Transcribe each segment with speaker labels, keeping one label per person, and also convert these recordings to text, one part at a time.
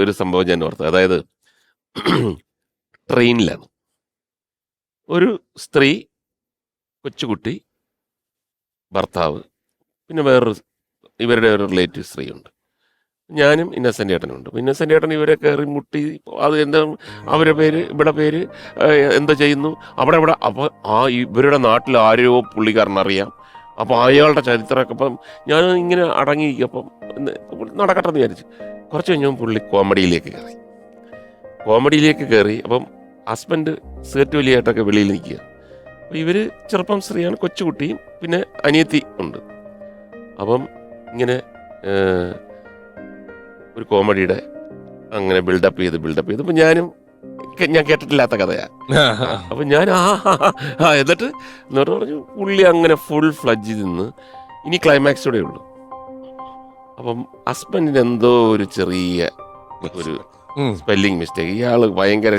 Speaker 1: ഒരു സംഭവം ഞാൻ ഓർത്തു. അതായത് ട്രെയിനിലാണ് ഒരു സ്ത്രീ, കൊച്ചുകുട്ടി, ഭർത്താവ്, പിന്നെ ഇവരുടെ ഒരു റിലേറ്റീവ് സ്ത്രീയുണ്ട്. ഞാനും ഇന്നസെൻ്റ് ഏട്ടനുണ്ട്. ഇന്നസെൻ്റ് ഏട്ടൻ ഇവരെ കയറി മുട്ടി, അത് എന്താ അവരുടെ പേര്, ഇവിടെ പേര്, എന്താ ചെയ്യുന്നു അവിടെ. അപ്പോൾ ഇവരുടെ നാട്ടിൽ ആരെയോ പുള്ളിക്കാരനറിയാം. അപ്പോൾ അയാളുടെ ചരിത്രമൊക്കെ അപ്പം ഞാൻ ഇങ്ങനെ അടങ്ങിയിരിക്കും. അപ്പം നടക്കട്ടെ എന്ന് വിചാരിച്ചു. കുറച്ച് കഴിഞ്ഞപ്പോൾ പുള്ളി കോമഡിയിലേക്ക് കയറി. അപ്പം ഹസ്ബൻഡ് സിഗരറ്റ് വലിയായിട്ടൊക്കെ വെളിയിൽ നിൽക്കുക. അപ്പോൾ ഇവർ ചെറുപ്പം സ്ത്രീയാണ്, കൊച്ചുകുട്ടിയും പിന്നെ അനിയത്തി ഉണ്ട്. അപ്പം ഇങ്ങനെ ഒരു കോമഡിയുടെ അങ്ങനെ ബിൽഡപ്പ് ചെയ്ത് ഇപ്പം ഞാൻ കേട്ടിട്ടില്ലാത്ത കഥയാണ്. അപ്പം ഞാൻ എന്നിട്ട് പറഞ്ഞു പുള്ളി അങ്ങനെ ഫുൾ ഫ്ലഡ്ജ് നിന്ന് ഇനി ക്ലൈമാക്സോടെ ഉള്ളൂ. അപ്പം ഹസ്ബൻഡിന് എന്തോ ഒരു ചെറിയ ഒരു സ്പെല്ലിംഗ് മിസ്റ്റേക്ക്, ഇയാള് ഭയങ്കര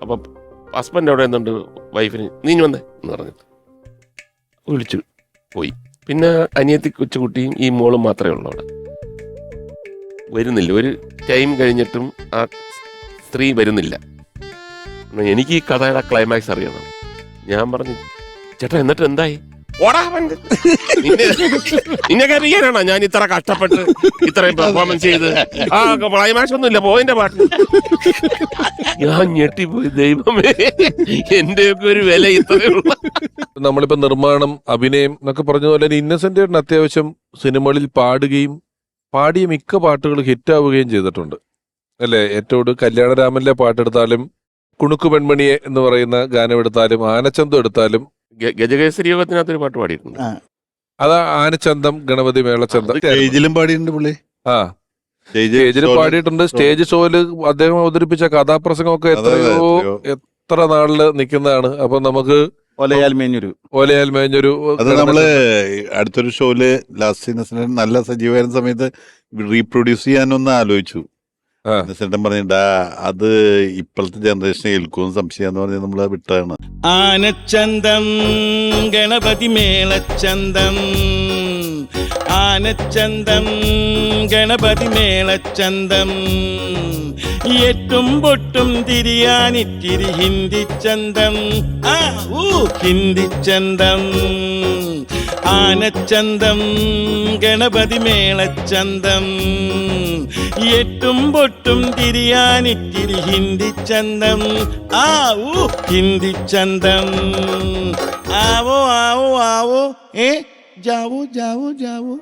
Speaker 1: അപ്പം ഹസ്ബൻഡ് അവിടെ എന്തുണ്ട് വൈഫിന് നീ വന്നേ എന്ന് പറഞ്ഞിട്ട് വിളിച്ചു പോയി. പിന്നെ അനിയത്തി കൊച്ചുകുട്ടിയും ഈ മോളും മാത്രമേ ഉള്ളൂ അവിടെ. വരുന്നില്ല, ഒരു ടൈം കഴിഞ്ഞിട്ടും ആ സ്ത്രീ വരുന്നില്ല. എനിക്ക് ഈ കഥയുടെ ക്ലൈമാക്സ് അറിയണം. ഞാൻ പറഞ്ഞു ചേട്ടാ എന്നിട്ട് എന്തായി? നിന്നൊക്കെ അറിയാനാണോ ഞാൻ ഇത്ര കഷ്ടപ്പെട്ട് ഇത്രയും പെർഫോമൻസ് ചെയ്ത്? ആ ക്ലൈമാക്സ് ഒന്നും ഇല്ല, പോയിന്റെ പാട്ട്. ഞാൻ ഞെട്ടിപ്പോയി, ദൈവമേ എന്റെയൊക്കെ ഒരു വില ഇത്രയുള്ള.
Speaker 2: നമ്മളിപ്പോ നിർമ്മാണം, അഭിനയം എന്നൊക്കെ പറഞ്ഞ പോലെ ഇന്നസെന്റ് ഏട്ടൻ അത്യാവശ്യം സിനിമകളിൽ പാടിയ മിക്ക പാട്ടുകൾ ഹിറ്റാവുകയും ചെയ്തിട്ടുണ്ട് അല്ലേ? ഏറ്റവും കല്യാണരാമനിലെ പാട്ടെടുത്താലും, കുണുക്കു പെൺമണിയെ എന്ന് പറയുന്ന ഗാനം എടുത്താലും, ആനച്ചന്തം എടുത്താലും,
Speaker 1: ഗജകേസരി യോഗത്തിനകത്തൊരു പാട്ട് പാടിയിട്ടുണ്ട്.
Speaker 2: അതാ ആനച്ചന്തം, ഗണപതി മേളച്ചന്തം
Speaker 3: സ്റ്റേജിലും പാടിയിട്ടുണ്ട് പുള്ളി.
Speaker 2: സ്റ്റേജിൽ പാടിയിട്ടുണ്ട്. സ്റ്റേജ് ഷോയില് അദ്ദേഹം അവതരിപ്പിച്ച കഥാപ്രസംഗമൊക്കെ എത്ര നാളില് നിൽക്കുന്നതാണ്. അപ്പൊ നമുക്ക്
Speaker 3: ഒലയാൽ മേഞ്ഞൊരു അത് നമ്മള് അടുത്തൊരു ഷോയില് ലാസ്റ്റ് ഇന്നസെന്റ് നല്ല സജീവമായിരുന്ന സമയത്ത് റീപ്രൊഡ്യൂസ് ചെയ്യാനൊന്ന് ആലോചിച്ചു. ഇന്നസെന്റൻ പറഞ്ഞിട്ടാ അത് ഇപ്പോഴത്തെ ജനറേഷനെ ഏൽക്കുമെന്ന് സംശയം പറഞ്ഞ് നമ്മള് വിട്ടതാണ്.
Speaker 4: ആനച്ചന്തം ഗണപതി മേളച്ചന്തം, ആനച്ചന്തം ഗണപതി മേളച്ചന്തം, എട്ടും പൊട്ടും തിരിയാനിത്തിരി ഹിന്ദിച്ചന്തം, ഹിന്ദിച്ചന്തം, ആനച്ചന്തം ഗണപതി മേളച്ചന്തം, എട്ടും പൊട്ടും തിരിയാനിത്തിരി ഹിന്ദിച്ചന്തം, ഹിന്ദിച്ചന്തം. ആവോ ആവോ ആവോ, ജാവോ ജാവോ ജാവോ.